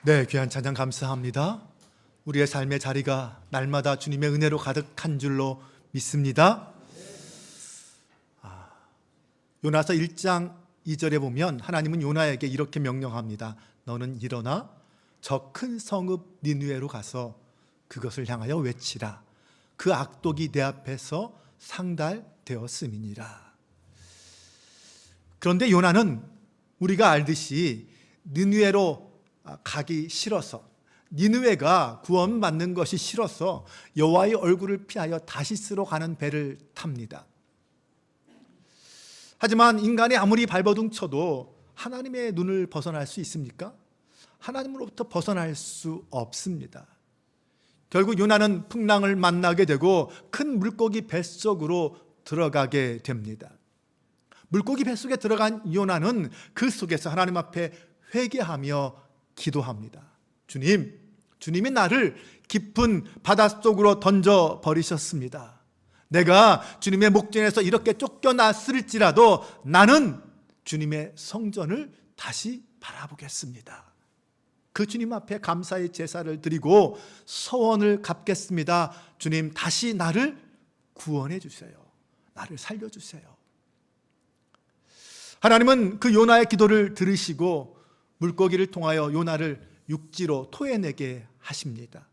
네, 귀한 찬양 감사합니다. 우리의 삶의 자리가 날마다 주님의 은혜로 가득한 줄로 믿습니다. 요나서 1장 2절에 보면 하나님은 요나에게 이렇게 명령합니다. 너는 일어나 저 큰 성읍 니느웨로 가서 그것을 향하여 외치라. 그 악독이 내 앞에서 상달되었음이니라. 그런데 요나는 우리가 알듯이 니느웨로 가기 싫어서, 니느웨가 구원받는 것이 싫어서 여호와의 얼굴을 피하여 다시스로 가는 배를 탑니다. 하지만 인간이 아무리 발버둥 쳐도 하나님의 눈을 벗어날 수 있습니까? 하나님으로부터 벗어날 수 없습니다. 결국 요나는 풍랑을 만나게 되고 큰 물고기 뱃속으로 들어가게 됩니다. 물고기 뱃속에 들어간 요나는 그 속에서 하나님 앞에 회개하며 기도합니다. 주님이 나를 깊은 바닷속으로 던져버리셨습니다. 내가 주님의 목전에서 이렇게 쫓겨났을지라도 나는 주님의 성전을 다시 바라보겠습니다. 그 주님 앞에 감사의 제사를 드리고 소원을 갚겠습니다. 주님, 다시 나를 구원해 주세요. 나를 살려주세요. 하나님은 그 요나의 기도를 들으시고 물고기를 통하여 요나를 육지로 토해내게 하십니다.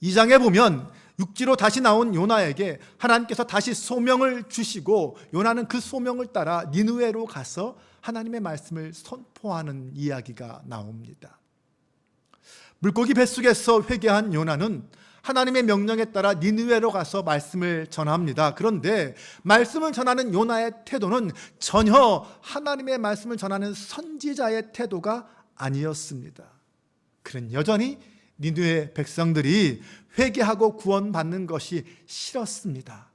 2장에 보면 육지로 다시 나온 요나에게 하나님께서 다시 소명을 주시고 요나는 그 소명을 따라 니느웨로 가서 하나님의 말씀을 선포하는 이야기가 나옵니다. 물고기 뱃속에서 회개한 요나는 하나님의 명령에 따라 니느웨로 가서 말씀을 전합니다. 그런데 말씀을 전하는 요나의 태도는 전혀 하나님의 말씀을 전하는 선지자의 태도가 아니었습니다. 그는 여전히 니느웨 백성들이 회개하고 구원받는 것이 싫었습니다.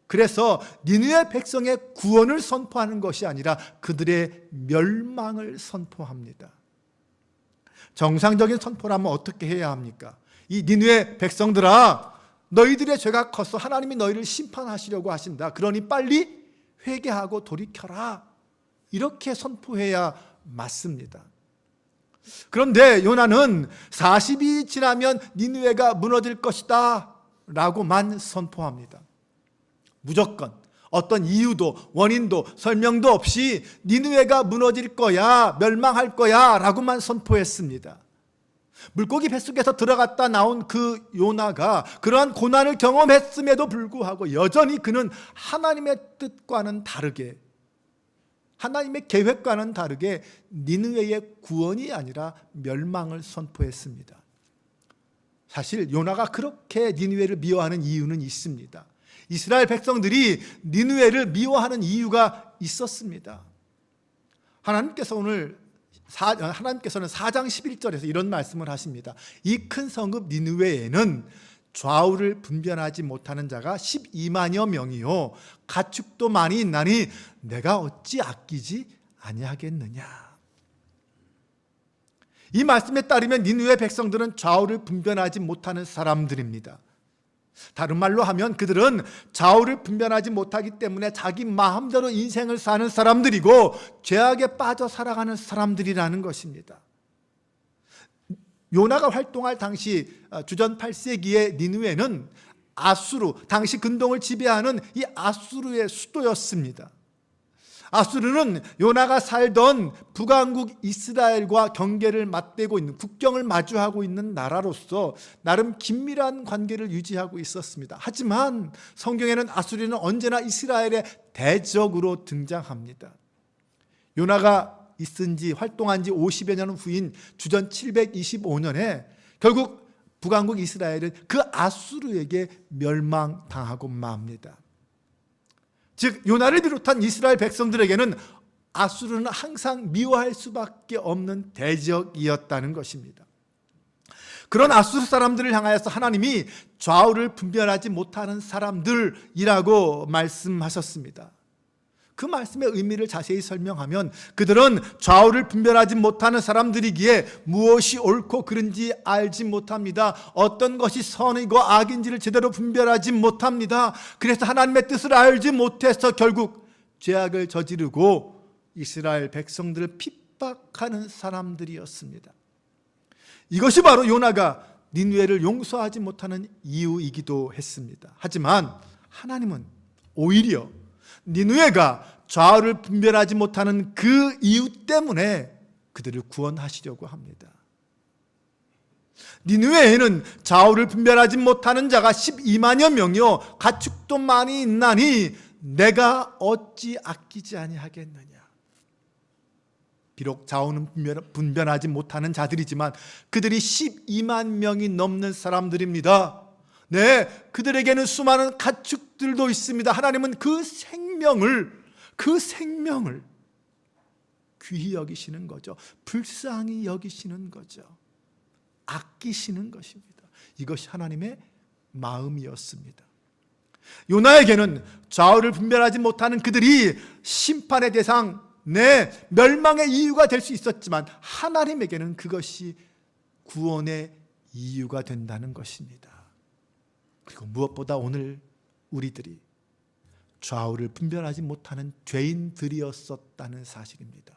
그래서 니느웨 백성의 구원을 선포하는 것이 아니라 그들의 멸망을 선포합니다. 정상적인 선포라면 어떻게 해야 합니까? 이 니느웨 백성들아, 너희들의 죄가 커서 하나님이 너희를 심판하시려고 하신다. 그러니 빨리 회개하고 돌이켜라. 이렇게 선포해야 맞습니다. 그런데 요나는 40이 지나면 니느웨가 무너질 것이다 라고만 선포합니다. 무조건 어떤 이유도 원인도 설명도 없이 니느웨가 무너질 거야, 멸망할 거야 라고만 선포했습니다. 물고기 뱃속에서 들어갔다 나온 그 요나가 그러한 고난을 경험했음에도 불구하고 여전히 그는 하나님의 뜻과는 다르게, 하나님의 계획과는 다르게 니느웨의 구원이 아니라 멸망을 선포했습니다. 사실 요나가 그렇게 니느웨를 미워하는 이유는 있습니다. 이스라엘 백성들이 니느웨를 미워하는 이유가 있었습니다. 하나님께서는 4장 11절에서 이런 말씀을 하십니다. 이 큰 성읍 니느웨에는 좌우를 분별하지 못하는 자가 12만여 명이요 가축도 많이 있나니 내가 어찌 아끼지 아니하겠느냐. 이 말씀에 따르면 니느웨 백성들은 좌우를 분별하지 못하는 사람들입니다. 다른 말로 하면 그들은 좌우를 분별하지 못하기 때문에 자기 마음대로 인생을 사는 사람들이고 죄악에 빠져 살아가는 사람들이라는 것입니다. 요나가 활동할 당시 주전 8세기의 니느웨는 아수르, 당시 근동을 지배하는 이 아수르의 수도였습니다. 아수르는 요나가 살던 북왕국 이스라엘과 경계를 맞대고 있는, 국경을 마주하고 있는 나라로서 나름 긴밀한 관계를 유지하고 있었습니다. 하지만 성경에는 아수르는 언제나 이스라엘의 대적으로 등장합니다. 요나가 있은 지, 활동한 지 50여 년 후인 주전 725년에 결국 북왕국 이스라엘은 그 아수르에게 멸망당하고 맙니다. 즉 요나를 비롯한 이스라엘 백성들에게는 아수르는 항상 미워할 수밖에 없는 대적이었다는 것입니다. 그런 아수르 사람들을 향하여서 하나님이 좌우를 분별하지 못하는 사람들이라고 말씀하셨습니다. 그 말씀의 의미를 자세히 설명하면 그들은 좌우를 분별하지 못하는 사람들이기에 무엇이 옳고 그른지 알지 못합니다. 어떤 것이 선이고 악인지를 제대로 분별하지 못합니다. 그래서 하나님의 뜻을 알지 못해서 결국 죄악을 저지르고 이스라엘 백성들을 핍박하는 사람들이었습니다. 이것이 바로 요나가 니느웨를 용서하지 못하는 이유이기도 했습니다. 하지만 하나님은 오히려 니느웨가 좌우를 분별하지 못하는 그 이유 때문에 그들을 구원하시려고 합니다. 니느웨에는 좌우를 분별하지 못하는 자가 12만여 명이요 가축도 많이 있나니 내가 어찌 아끼지 아니하겠느냐. 비록 좌우는 분별하지 못하는 자들이지만 그들이 12만 명이 넘는 사람들입니다. 네, 그들에게는 수많은 가축들도 있습니다. 하나님은 그 생명을 귀히 여기시는 거죠. 불쌍히 여기시는 거죠. 아끼시는 것입니다. 이것이 하나님의 마음이었습니다. 요나에게는 좌우를 분별하지 못하는 그들이 심판의 대상, 멸망의 이유가 될 수 있었지만 하나님에게는 그것이 구원의 이유가 된다는 것입니다. 그리고 무엇보다 오늘 우리들이 좌우를 분별하지 못하는 죄인들이었었다는 사실입니다.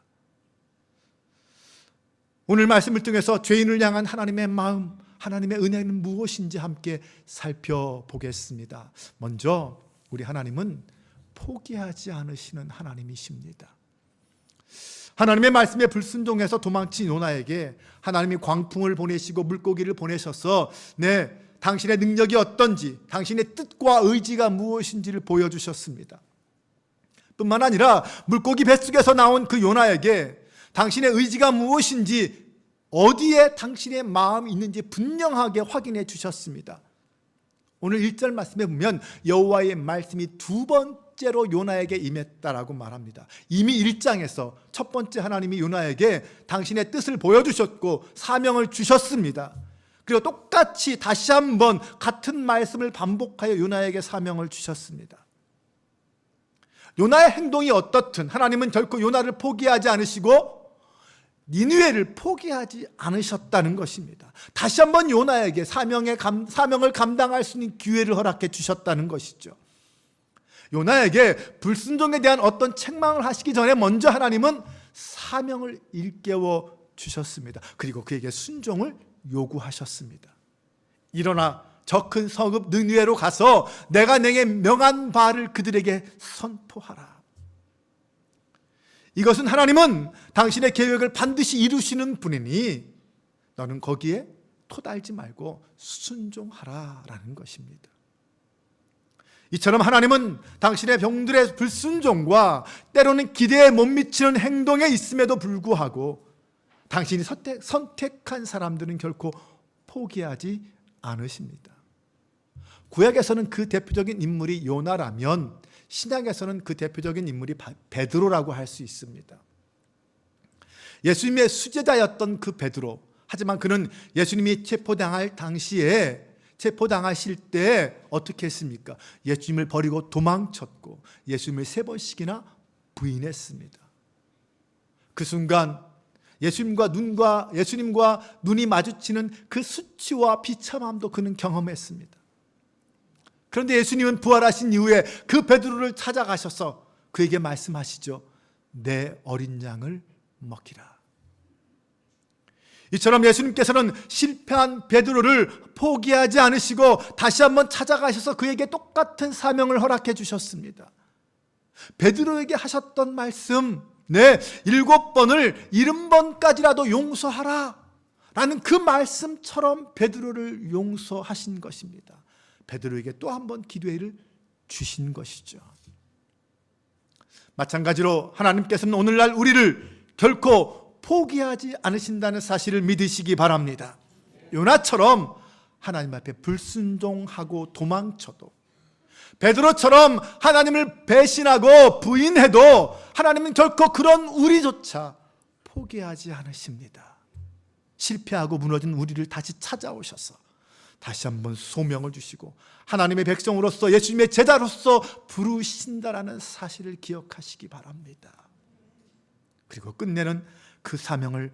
오늘 말씀을 통해서 죄인을 향한 하나님의 마음, 하나님의 은혜는 무엇인지 함께 살펴보겠습니다. 먼저 우리 하나님은 포기하지 않으시는 하나님이십니다. 하나님의 말씀에 불순종해서 도망친 요나에게 하나님이 광풍을 보내시고 물고기를 보내셔서 당신의 능력이 어떤지, 당신의 뜻과 의지가 무엇인지를 보여주셨습니다. 뿐만 아니라 물고기 뱃속에서 나온 그 요나에게 당신의 의지가 무엇인지, 어디에 당신의 마음이 있는지 분명하게 확인해 주셨습니다. 오늘 1절 말씀에 보면 여호와의 말씀이 두 번째로 요나에게 임했다라고 말합니다. 이미 1장에서 첫 번째 하나님이 요나에게 당신의 뜻을 보여주셨고 사명을 주셨습니다. 그리고 똑같이 다시 한번 같은 말씀을 반복하여 요나에게 사명을 주셨습니다. 요나의 행동이 어떻든 하나님은 결코 요나를 포기하지 않으시고 니느웨를 포기하지 않으셨다는 것입니다. 다시 한번 요나에게 사명을 감당할 수 있는 기회를 허락해 주셨다는 것이죠. 요나에게 불순종에 대한 어떤 책망을 하시기 전에 먼저 하나님은 사명을 일깨워 주셨습니다. 그리고 그에게 순종을 요구하셨습니다. 일어나 저 큰 성읍 느느웨로 가서 내가 내게 명한 바를 그들에게 선포하라. 이것은 하나님은 당신의 계획을 반드시 이루시는 분이니 너는 거기에 토달지 말고 순종하라라는 것입니다. 이처럼 하나님은 당신의 병들의 불순종과 때로는 기대에 못 미치는 행동에 있음에도 불구하고 당신이 선택한 사람들은 결코 포기하지 않으십니다. 구약에서는 그 대표적인 인물이 요나라면 신약에서는 그 대표적인 인물이 베드로라고 할 수 있습니다. 예수님의 수제자였던 그 베드로, 하지만 그는 예수님이 체포당하실 때 어떻게 했습니까? 예수님을 버리고 도망쳤고 예수님을 3번씩이나 부인했습니다. 그 순간 예수님과 눈이 마주치는 그 수치와 비참함도 그는 경험했습니다. 그런데 예수님은 부활하신 이후에 그 베드로를 찾아가셔서 그에게 말씀하시죠. 내 어린 양을 먹이라. 이처럼 예수님께서는 실패한 베드로를 포기하지 않으시고 다시 한번 찾아가셔서 그에게 똑같은 사명을 허락해 주셨습니다. 베드로에게 하셨던 말씀, 7번을 70번까지라도 용서하라 라는 그 말씀처럼 베드로를 용서하신 것입니다. 베드로에게 또 한 번 기회를 주신 것이죠. 마찬가지로 하나님께서는 오늘날 우리를 결코 포기하지 않으신다는 사실을 믿으시기 바랍니다. 요나처럼 하나님 앞에 불순종하고 도망쳐도, 베드로처럼 하나님을 배신하고 부인해도 하나님은 결코 그런 우리조차 포기하지 않으십니다. 실패하고 무너진 우리를 다시 찾아오셔서 다시 한번 소명을 주시고 하나님의 백성으로서 예수님의 제자로서 부르신다라는 사실을 기억하시기 바랍니다. 그리고 끝내는 그 사명을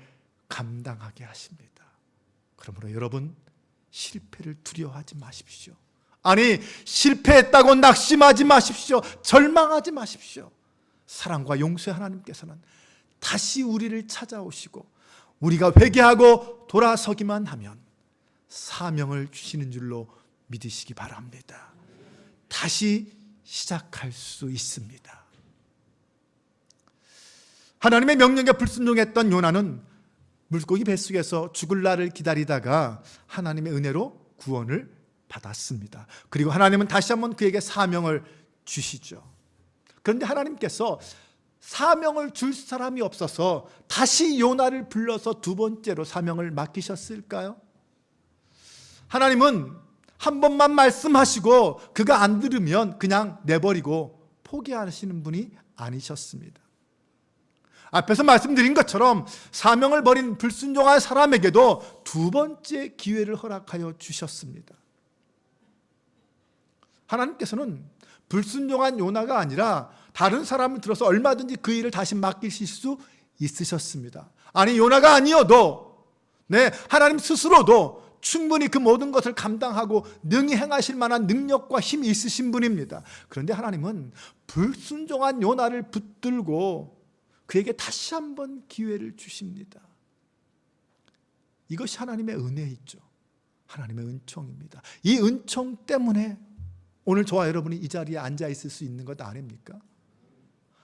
감당하게 하십니다. 그러므로 여러분, 실패를 두려워하지 마십시오. 아니, 실패했다고 낙심하지 마십시오. 절망하지 마십시오. 사랑과 용서의 하나님께서는 다시 우리를 찾아오시고 우리가 회개하고 돌아서기만 하면 사명을 주시는 줄로 믿으시기 바랍니다. 다시 시작할 수 있습니다. 하나님의 명령에 불순종했던 요나는 물고기 뱃속에서 죽을 날을 기다리다가 하나님의 은혜로 구원을 받았습니다. 그리고 하나님은 다시 한번 그에게 사명을 주시죠. 그런데 하나님께서 사명을 줄 사람이 없어서 다시 요나를 불러서 두 번째로 사명을 맡기셨을까요? 하나님은 한 번만 말씀하시고 그가 안 들으면 그냥 내버리고 포기하시는 분이 아니셨습니다. 앞에서 말씀드린 것처럼 사명을 버린 불순종한 사람에게도 두 번째 기회를 허락하여 주셨습니다. 하나님께서는 불순종한 요나가 아니라 다른 사람을 들어서 얼마든지 그 일을 다시 맡기실 수 있으셨습니다. 아니, 요나가 아니어도 하나님 스스로도 충분히 그 모든 것을 감당하고 능히 행하실 만한 능력과 힘이 있으신 분입니다. 그런데 하나님은 불순종한 요나를 붙들고 그에게 다시 한번 기회를 주십니다. 이것이 하나님의 은혜이죠. 하나님의 은총입니다. 이 은총 때문에 오늘 저와 여러분이 이 자리에 앉아 있을 수 있는 것 아닙니까?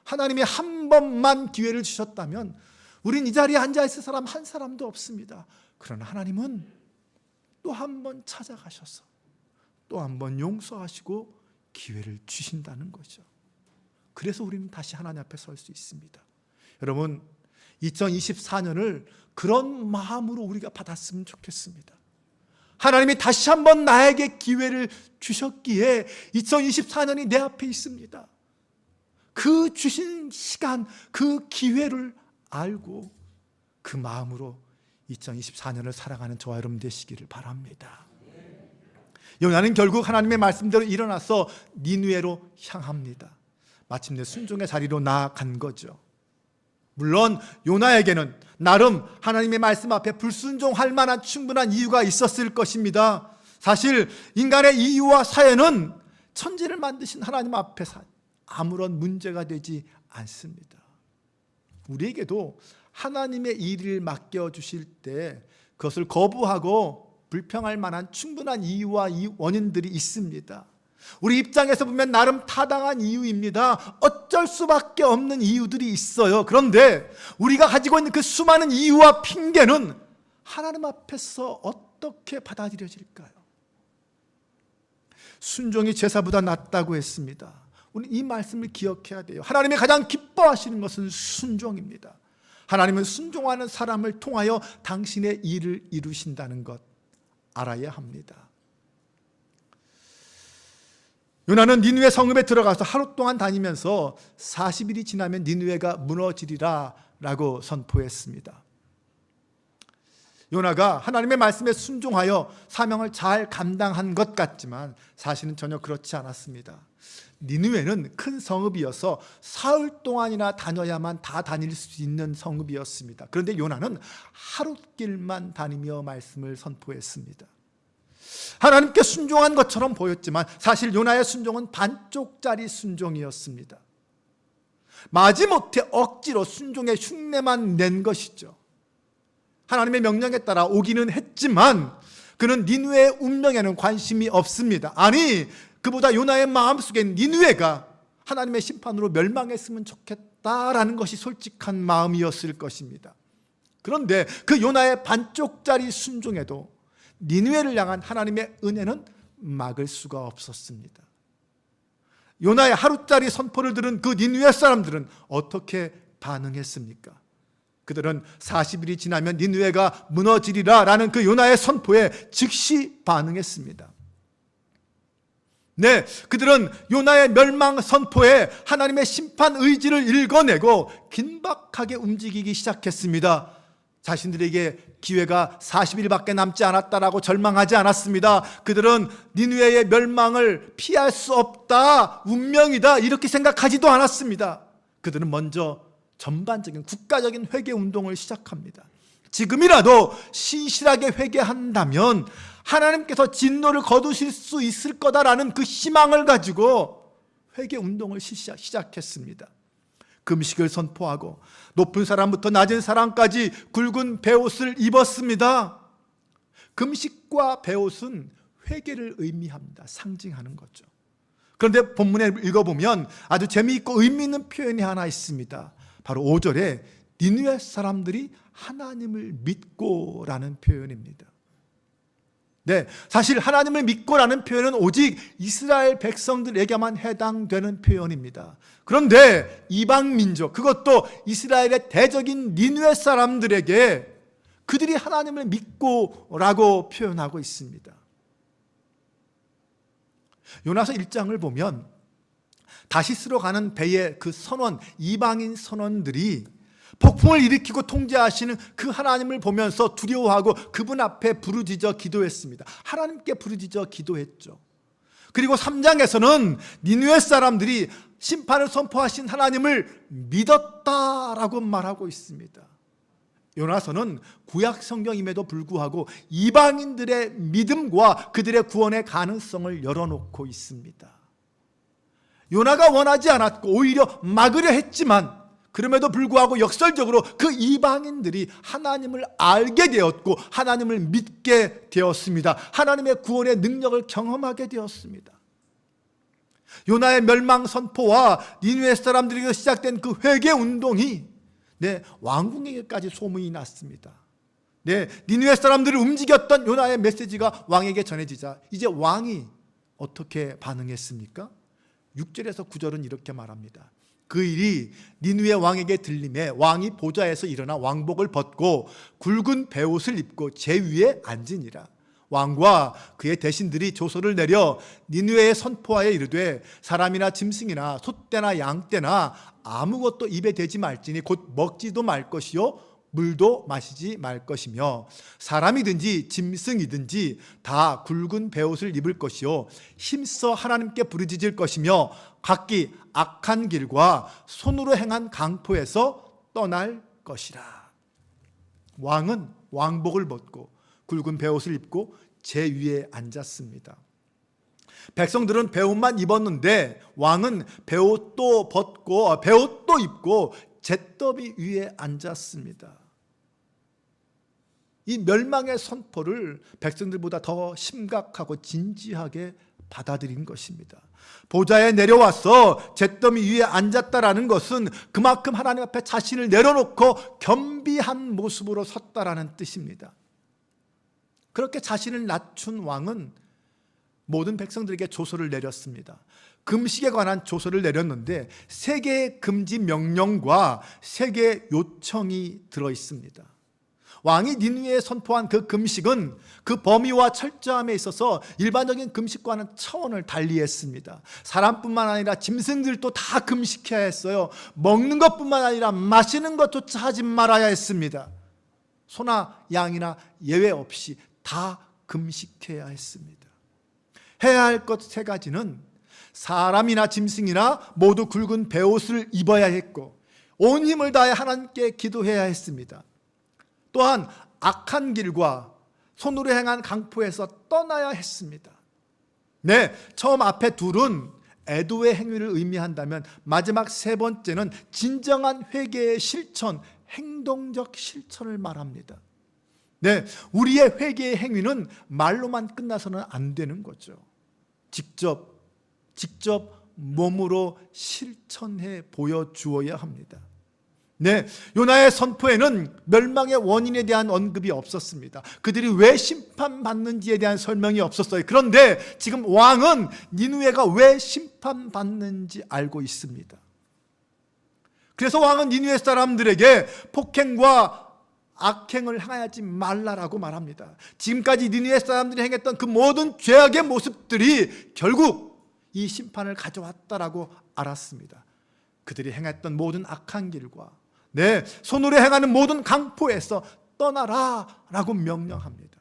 하나님이 한 번만 기회를 주셨다면 우린 이 자리에 앉아 있을 사람 한 사람도 없습니다. 그러나 하나님은 또 한 번 찾아가셔서 또 한 번 용서하시고 기회를 주신다는 거죠. 그래서 우리는 다시 하나님 앞에 설 수 있습니다. 여러분, 2024년을 그런 마음으로 우리가 받았으면 좋겠습니다. 하나님이 다시 한번 나에게 기회를 주셨기에 2024년이 내 앞에 있습니다. 그 주신 시간, 그 기회를 알고 그 마음으로 2024년을 살아가는 저와 여러분 되시기를 바랍니다. 요나는 결국 하나님의 말씀대로 일어나서 니느웨로 향합니다. 마침내 순종의 자리로 나아간 거죠. 물론 요나에게는 나름 하나님의 말씀 앞에 불순종할 만한 충분한 이유가 있었을 것입니다. 사실 인간의 이유와 사회는 천지를 만드신 하나님 앞에서 아무런 문제가 되지 않습니다. 우리에게도 하나님의 일을 맡겨주실 때 그것을 거부하고 불평할 만한 충분한 이유와 원인들이 있습니다. 우리 입장에서 보면 나름 타당한 이유입니다. 어쩔 수밖에 없는 이유들이 있어요. 그런데 우리가 가지고 있는 그 수많은 이유와 핑계는 하나님 앞에서 어떻게 받아들여질까요? 순종이 제사보다 낫다고 했습니다. 우리 이 말씀을 기억해야 돼요. 하나님이 가장 기뻐하시는 것은 순종입니다. 하나님은 순종하는 사람을 통하여 당신의 일을 이루신다는 것 알아야 합니다. 요나는 니느웨 성읍에 들어가서 하루 동안 다니면서 40일이 지나면 니느웨가 무너지리라 라고 선포했습니다. 요나가 하나님의 말씀에 순종하여 사명을 잘 감당한 것 같지만 사실은 전혀 그렇지 않았습니다. 니느웨는 큰 성읍이어서 사흘 동안이나 다녀야만 다 다닐 수 있는 성읍이었습니다. 그런데 요나는 하룻길만 다니며 말씀을 선포했습니다. 하나님께 순종한 것처럼 보였지만 사실 요나의 순종은 반쪽짜리 순종이었습니다. 마지못해 억지로 순종의 흉내만 낸 것이죠. 하나님의 명령에 따라 오기는 했지만 그는 니느웨의 운명에는 관심이 없습니다. 아니, 그보다 요나의 마음속엔 니느웨가 하나님의 심판으로 멸망했으면 좋겠다라는 것이 솔직한 마음이었을 것입니다. 그런데 그 요나의 반쪽짜리 순종에도 니느웨를 향한 하나님의 은혜는 막을 수가 없었습니다. 요나의 하루짜리 선포를 들은 그 니느웨 사람들은 어떻게 반응했습니까? 그들은 40일이 지나면 니느웨가 무너지리라 라는 그 요나의 선포에 즉시 반응했습니다. 그들은 요나의 멸망 선포에 하나님의 심판 의지를 읽어내고 긴박하게 움직이기 시작했습니다. 자신들에게 기회가 40일밖에 남지 않았다라고 절망하지 않았습니다. 그들은 니느웨의 멸망을 피할 수 없다, 운명이다 이렇게 생각하지도 않았습니다. 그들은 먼저 전반적인 국가적인 회개 운동을 시작합니다. 지금이라도 신실하게 회개한다면 하나님께서 진노를 거두실 수 있을 거다라는 그 희망을 가지고 회개 운동을 시작했습니다. 금식을 선포하고 높은 사람부터 낮은 사람까지 굵은 베옷을 입었습니다. 금식과 베옷은 회개를 의미합니다. 상징하는 거죠. 그런데 본문에 읽어보면 아주 재미있고 의미 있는 표현이 하나 있습니다. 바로 5절에 니느웨 사람들이 하나님을 믿고라는 표현입니다. 네, 사실 하나님을 믿고라는 표현은 오직 이스라엘 백성들에게만 해당되는 표현입니다. 그런데 이방 민족, 그것도 이스라엘의 대적인 니느웨 사람들에게 그들이 하나님을 믿고라고 표현하고 있습니다. 요나서 1장을 보면 다시스로 가는 배의 그 선원, 이방인 선원들이 폭풍을 일으키고 통제하시는 그 하나님을 보면서 두려워하고 그분 앞에 부르짖어 기도했습니다. 하나님께 부르짖어 기도했죠. 그리고 3장에서는 니느웨 사람들이 심판을 선포하신 하나님을 믿었다라고 말하고 있습니다. 요나서는 구약 성경임에도 불구하고 이방인들의 믿음과 그들의 구원의 가능성을 열어놓고 있습니다. 요나가 원하지 않았고 오히려 막으려 했지만 그럼에도 불구하고 역설적으로 그 이방인들이 하나님을 알게 되었고 하나님을 믿게 되었습니다. 하나님의 구원의 능력을 경험하게 되었습니다. 요나의 멸망 선포와 니느웨 사람들에게 시작된 그 회개 운동이 왕궁에게까지 소문이 났습니다. 니느웨 사람들을 움직였던 요나의 메시지가 왕에게 전해지자 이제 왕이 어떻게 반응했습니까? 6절에서 9절은 이렇게 말합니다. 그 일이 니느웨 왕에게 들림에 왕이 보좌에서 일어나 왕복을 벗고 굵은 베옷을 입고 제 위에 앉으니라. 왕과 그의 대신들이 조서를 내려 니느웨에 선포하여 이르되 사람이나 짐승이나 소떼나 양떼나 아무것도 입에 대지 말지니 곧 먹지도 말 것이요 물도 마시지 말 것이며 사람이든지 짐승이든지 다 굵은 베옷을 입을 것이요 힘써 하나님께 부르짖을 것이며 각기 악한 길과 손으로 행한 강포에서 떠날 것이라. 왕은 왕복을 벗고 굵은 베옷을 입고 제 위에 앉았습니다. 백성들은 베옷만 입었는데 왕은 베옷도 벗고 베옷도 입고 잿더미 위에 앉았습니다. 이 멸망의 선포를 백성들보다 더 심각하고 진지하게 받아들인 것입니다. 보좌에 내려와서 잿더미 위에 앉았다라는 것은 그만큼 하나님 앞에 자신을 내려놓고 겸비한 모습으로 섰다라는 뜻입니다. 그렇게 자신을 낮춘 왕은 모든 백성들에게 조서를 내렸습니다. 금식에 관한 조서를 내렸는데 3개의 금지 명령과 3개의 요청이 들어 있습니다. 왕이 니느웨에 선포한 그 금식은 그 범위와 철저함에 있어서 일반적인 금식과는 차원을 달리했습니다. 사람뿐만 아니라 짐승들도 다 금식해야 했어요. 먹는 것뿐만 아니라 마시는 것조차 하지 말아야 했습니다. 소나 양이나 예외 없이 다 금식해야 했습니다. 해야 할 것 3가지는 사람이나 짐승이나 모두 굵은 베옷을 입어야 했고 온 힘을 다해 하나님께 기도해야 했습니다. 또한 악한 길과 손으로 행한 강포에서 떠나야 했습니다. 처음 앞에 둘은 애도의 행위를 의미한다면 마지막 3번째는 진정한 회개의 실천, 행동적 실천을 말합니다. 우리의 회개의 행위는 말로만 끝나서는 안 되는 거죠. 직접 몸으로 실천해 보여주어야 합니다. 요나의 선포에는 멸망의 원인에 대한 언급이 없었습니다. 그들이 왜 심판받는지에 대한 설명이 없었어요. 그런데 지금 왕은 니느웨가 왜 심판받는지 알고 있습니다. 그래서 왕은 니느웨 사람들에게 폭행과 악행을 행하지 말라라고 말합니다. 지금까지 니느웨 사람들이 행했던 그 모든 죄악의 모습들이 결국 이 심판을 가져왔다라고 알았습니다. 그들이 행했던 모든 악한 길과 손으로 행하는 모든 강포에서 떠나라 라고 명령합니다.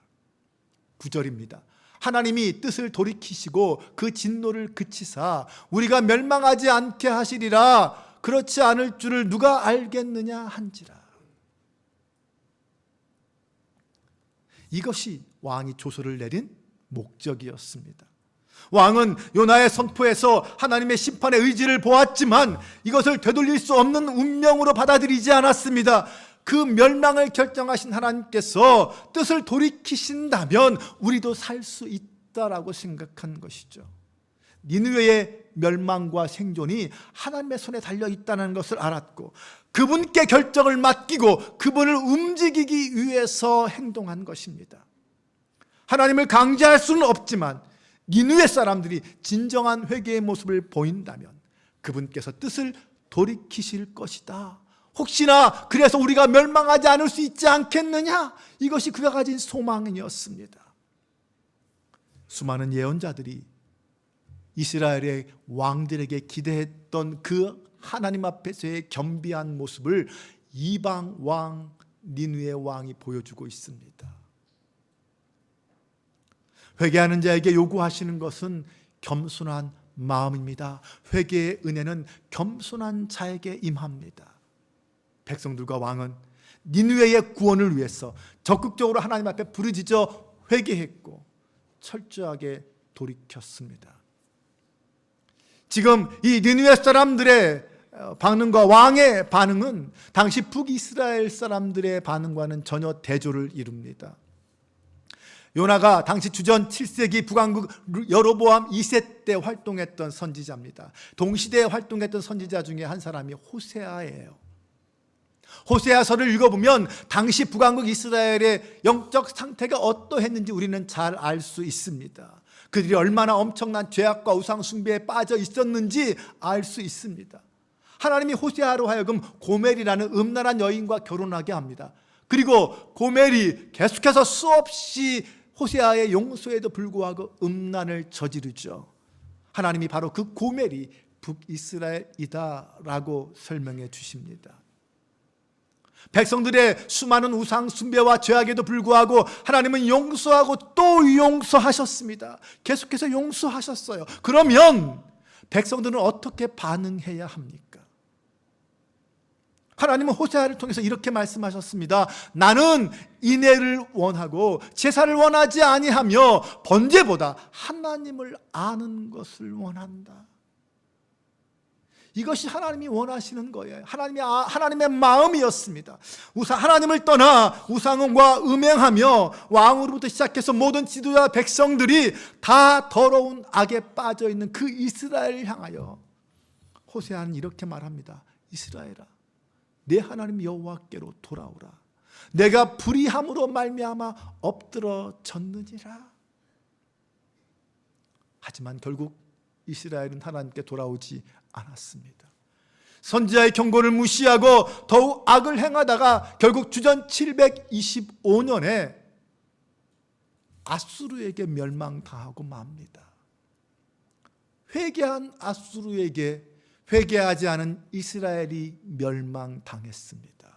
9절입니다. 하나님이 뜻을 돌이키시고 그 진노를 그치사 우리가 멸망하지 않게 하시리라. 그렇지 않을 줄을 누가 알겠느냐 한지라. 이것이 왕이 조서를 내린 목적이었습니다. 왕은 요나의 선포에서 하나님의 심판의 의지를 보았지만 이것을 되돌릴 수 없는 운명으로 받아들이지 않았습니다. 그 멸망을 결정하신 하나님께서 뜻을 돌이키신다면 우리도 살 수 있다라고 생각한 것이죠. 니느웨의 멸망과 생존이 하나님의 손에 달려 있다는 것을 알았고 그분께 결정을 맡기고 그분을 움직이기 위해서 행동한 것입니다. 하나님을 강제할 수는 없지만 니느웨 사람들이 진정한 회개의 모습을 보인다면 그분께서 뜻을 돌이키실 것이다. 혹시나 그래서 우리가 멸망하지 않을 수 있지 않겠느냐? 이것이 그가 가진 소망이었습니다. 수많은 예언자들이 이스라엘의 왕들에게 기대했던 그 하나님 앞에서의 겸비한 모습을 이방 왕 니느웨 왕이 보여주고 있습니다. 회개하는 자에게 요구하시는 것은 겸손한 마음입니다. 회개의 은혜는 겸손한 자에게 임합니다. 백성들과 왕은 니느웨의 구원을 위해서 적극적으로 하나님 앞에 부르짖어 회개했고 철저하게 돌이켰습니다. 지금 이 니느웨 사람들의 반응과 왕의 반응은 당시 북이스라엘 사람들의 반응과는 전혀 대조를 이룹니다. 요나가 당시 주전 7세기 북왕국 여로보암 2세 때 활동했던 선지자입니다. 동시대에 활동했던 선지자 중에 한 사람이 호세아예요. 호세아서를 읽어보면 당시 북왕국 이스라엘의 영적 상태가 어떠했는지 우리는 잘 알 수 있습니다. 그들이 얼마나 엄청난 죄악과 우상 숭배에 빠져 있었는지 알 수 있습니다. 하나님이 호세아로 하여금 고멜이라는 음란한 여인과 결혼하게 합니다. 그리고 고멜이 계속해서 수없이 호세아의 용서에도 불구하고 음란을 저지르죠. 하나님이 바로 그 고멜이 북이스라엘이다라고 설명해 주십니다. 백성들의 수많은 우상 숭배와 죄악에도 불구하고 하나님은 용서하고 또 용서하셨습니다. 계속해서 용서하셨어요. 그러면 백성들은 어떻게 반응해야 합니까? 하나님은 호세아를 통해서 이렇게 말씀하셨습니다. 나는 인애를 원하고 제사를 원하지 아니하며 번제보다 하나님을 아는 것을 원한다. 이것이 하나님이 원하시는 거예요. 하나님의 마음이었습니다. 하나님을 떠나 우상과 음행하며 왕으로부터 시작해서 모든 지도자 백성들이 다 더러운 악에 빠져 있는 그 이스라엘을 향하여 호세아는 이렇게 말합니다. 이스라엘아, 내 하나님 여호와께로 돌아오라. 내가 불의함으로 말미암아 엎드러졌느니라. 하지만 결국 이스라엘은 하나님께 돌아오지 않았습니다. 선지자의 경고를 무시하고 더욱 악을 행하다가 결국 주전 725년에 아수르에게 멸망당하고 맙니다. 회개한 아수르에게 회개하지 않은 이스라엘이 멸망당했습니다.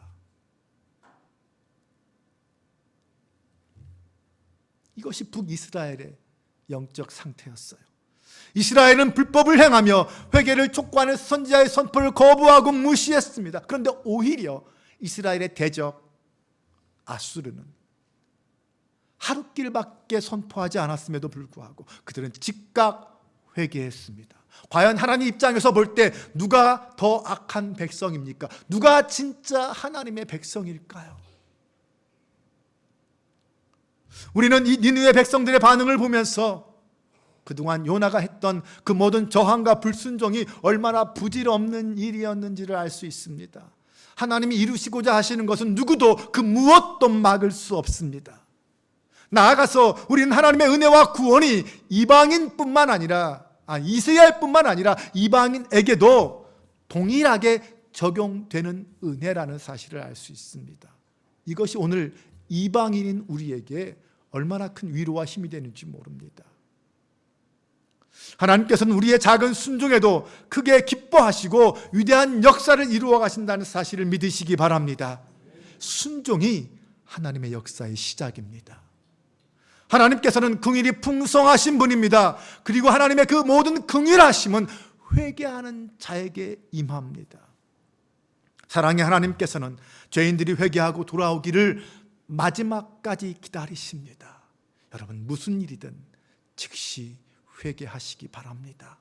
이것이 북이스라엘의 영적 상태였어요. 이스라엘은 불법을 행하며 회개를 촉구하는 선지자의 선포를 거부하고 무시했습니다. 그런데 오히려 이스라엘의 대적 아수르는 하룻길밖에 선포하지 않았음에도 불구하고 그들은 즉각 회개했습니다. 과연 하나님 입장에서 볼 때 누가 더 악한 백성입니까? 누가 진짜 하나님의 백성일까요? 우리는 이 니느웨 백성들의 반응을 보면서 그동안 요나가 했던 그 모든 저항과 불순종이 얼마나 부질없는 일이었는지를 알 수 있습니다. 하나님이 이루시고자 하시는 것은 누구도 그 무엇도 막을 수 없습니다. 나아가서 우리는 하나님의 은혜와 구원이 이방인뿐만 아니라 이스라엘뿐만 아니라 이방인에게도 동일하게 적용되는 은혜라는 사실을 알 수 있습니다. 이것이 오늘 이방인인 우리에게 얼마나 큰 위로와 힘이 되는지 모릅니다. 하나님께서는 우리의 작은 순종에도 크게 기뻐하시고 위대한 역사를 이루어 가신다는 사실을 믿으시기 바랍니다. 순종이 하나님의 역사의 시작입니다. 하나님께서는 긍휼이 풍성하신 분입니다. 그리고 하나님의 그 모든 긍휼하심은 회개하는 자에게 임합니다. 사랑의 하나님께서는 죄인들이 회개하고 돌아오기를 마지막까지 기다리십니다. 여러분, 무슨 일이든 즉시 회개하시기 바랍니다.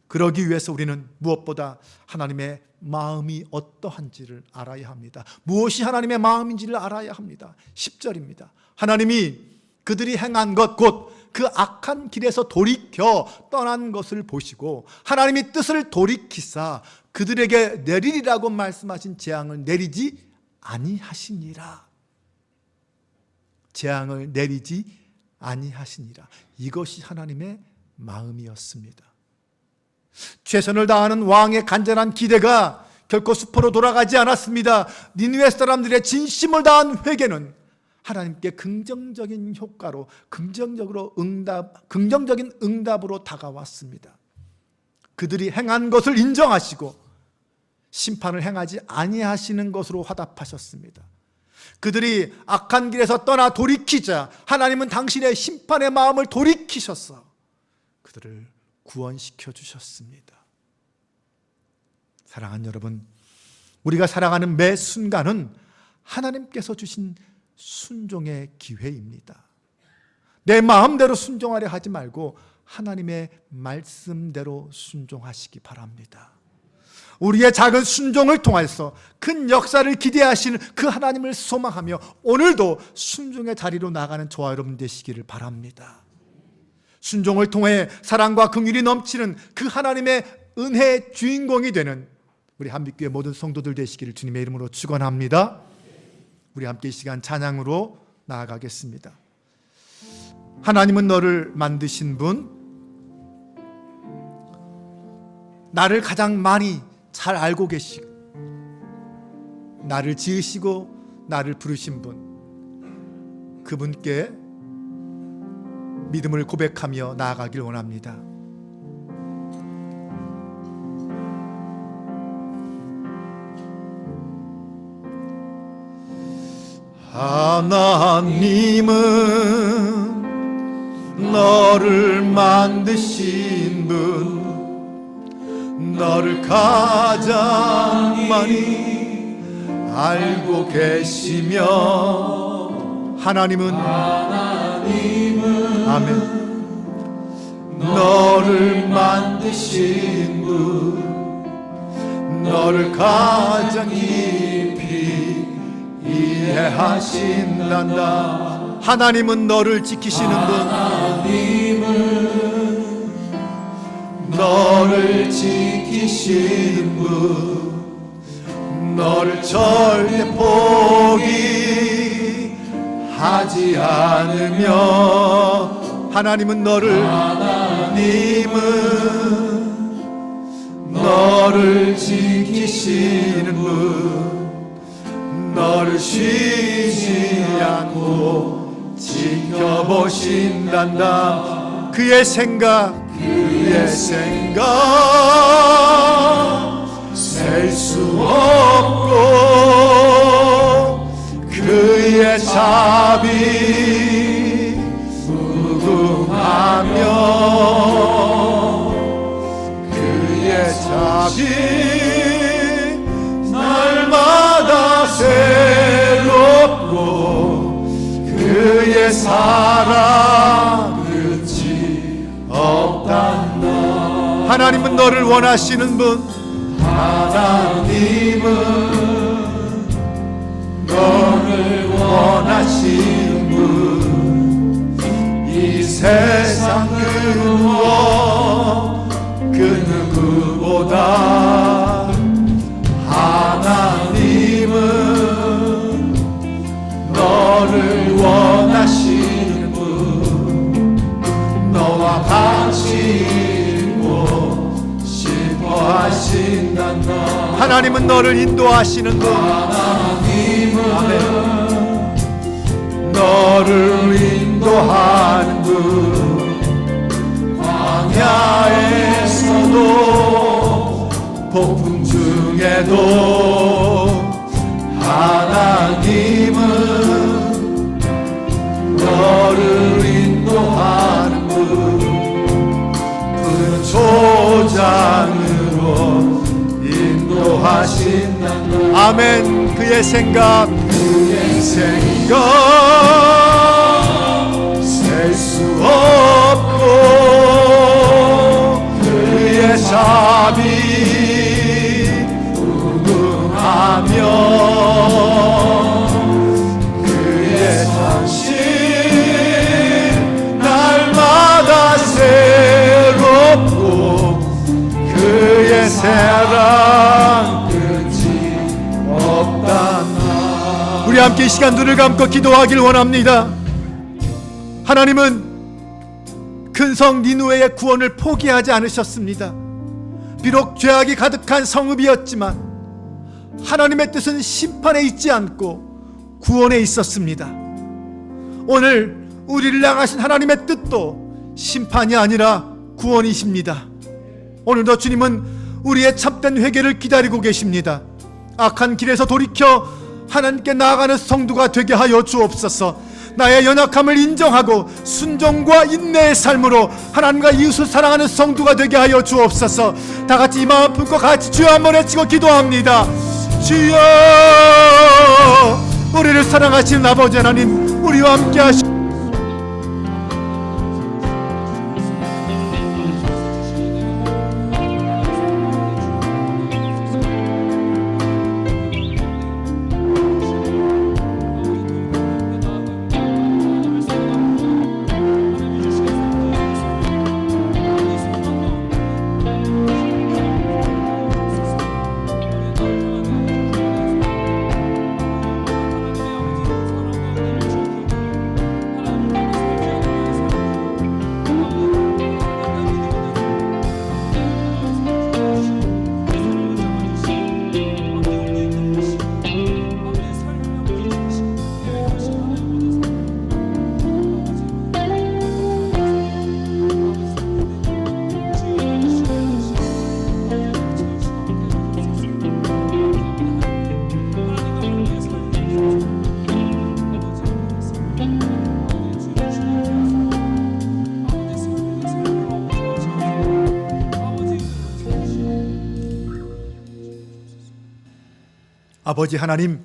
그러기 위해서 우리는 무엇보다 하나님의 마음이 어떠한지를 알아야 합니다. 무엇이 하나님의 마음인지를 알아야 합니다. 10절입니다. 하나님이 그들이 행한 것 곧 그 악한 길에서 돌이켜 떠난 것을 보시고 하나님이 뜻을 돌이키사 그들에게 내리리라고 말씀하신 재앙을 내리지 아니하시니라. 재앙을 내리지 아니하시니라. 이것이 하나님의 마음이었습니다. 최선을 다하는 왕의 간절한 기대가 결코 수포로 돌아가지 않았습니다. 니느웨 사람들의 진심을 다한 회개는 하나님께 긍정적인 효과로 긍정적인 응답으로 다가왔습니다. 그들이 행한 것을 인정하시고 심판을 행하지 아니하시는 것으로 화답하셨습니다. 그들이 악한 길에서 떠나 돌이키자 하나님은 당신의 심판의 마음을 돌이키셔서 그들을 구원시켜 주셨습니다. 사랑하는 여러분, 우리가 살아가는 매 순간은 하나님께서 주신 순종의 기회입니다. 내 마음대로 순종하려 하지 말고 하나님의 말씀대로 순종하시기 바랍니다. 우리의 작은 순종을 통해서 큰 역사를 기대하시는 그 하나님을 소망하며 오늘도 순종의 자리로 나가는 저와 여러분 되시기를 바랍니다. 순종을 통해 사랑과 긍휼이 넘치는 그 하나님의 은혜의 주인공이 되는 우리 한빛교회 모든 성도들 되시기를 주님의 이름으로 축원합니다. 우리 함께 이 시간 찬양으로 나아가겠습니다. 하나님은 너를 만드신 분, 나를 가장 많이 잘 알고 계시고 나를 지으시고 나를 부르신 분, 그분께 믿음을 고백하며 나아가길 원합니다. 하나님은 너를 만드신 분, 너를 가장 많이 알고 계시며 하나님은 아멘. 너를 만드신 분, 너를 가장 깊이 이해하신단다. 하나님은 너를 지키시는 분, 하나님은 너를 지키시는 분, 너를 절대 포기하지 않으며 하나님은 너를 지키시는 분, 너를 쉬지 않고 지켜보신단다. 그의 생각 셀 수 없고 그의 자비 무궁하며 그의 자비 날마다 새롭고 그의 사랑 끝이 없단다. 하나님은 너를 원하시는 분, 하나님은 너를 원하시는 분, 이 세상 그 누구보다 하나님은 너를 원하시는 분, 너와 같이 있고 싶어 하신단다. 하나님은 너를 인도하시는 분, 하나님은 너를 인도하는 분, 광야에서도 폭풍 중에도 하나님은 너를 인도하는 분, 그 조장으로 인도하신단다. 아멘. 그의 생각 셀 수 없고 사랑 끝이 없다. 우리 함께 이 시간 눈을 감고 기도하길 원합니다. 하나님은 큰 성 니느웨의 구원을 포기하지 않으셨습니다. 비록 죄악이 가득한 성읍이었지만 하나님의 뜻은 심판에 있지 않고 구원에 있었습니다. 오늘 우리를 향하신 하나님의 뜻도 심판이 아니라 구원이십니다. 오늘도 주님은 우리의 참된 회개를 기다리고 계십니다. 악한 길에서 돌이켜 하나님께 나아가는 성도가 되게 하여 주옵소서. 나의 연약함을 인정하고 순종과 인내의 삶으로 하나님과 이웃을 사랑하는 성도가 되게 하여 주옵소서. 다 같이 이 마음 품고 같이 주여 한번 외치고 기도합니다. 주여, 우리를 사랑하시는 아버지 하나님, 우리와 함께 하시고 아버지 하나님,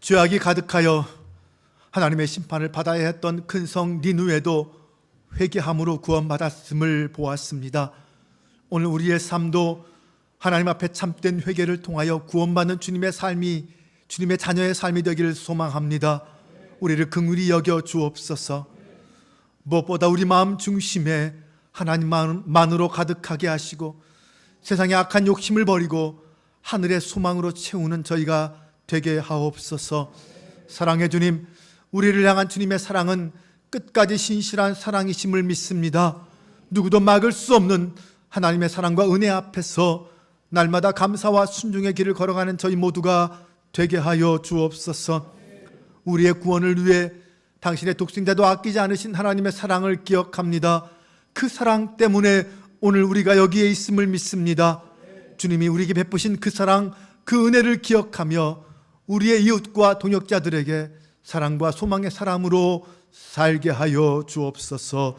죄악이 가득하여 하나님의 심판을 받아야 했던 큰 성 니느웨도 회개함으로 구원받았음을 보았습니다. 오늘 우리의 삶도 하나님 앞에 참된 회개를 통하여 구원받는 주님의 삶이, 주님의 자녀의 삶이 되기를 소망합니다. 우리를 긍휼히 여겨 주옵소서. 무엇보다 우리 마음 중심에 하나님만으로 가득하게 하시고 세상의 악한 욕심을 버리고 하늘의 소망으로 채우는 저희가 되게 하옵소서. 사랑의 주님, 우리를 향한 주님의 사랑은 끝까지 신실한 사랑이심을 믿습니다. 누구도 막을 수 없는 하나님의 사랑과 은혜 앞에서 날마다 감사와 순종의 길을 걸어가는 저희 모두가 되게 하여 주옵소서. 우리의 구원을 위해 당신의 독생자도 아끼지 않으신 하나님의 사랑을 기억합니다. 그 사랑 때문에 오늘 우리가 여기에 있음을 믿습니다. 주님이 우리에게 베푸신 그 사랑, 그 은혜를 기억하며 우리의 이웃과 동역자들에게 사랑과 소망의 사람으로 살게 하여 주옵소서.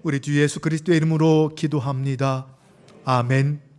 우리 주 예수 그리스도의 이름으로 기도합니다. 아멘.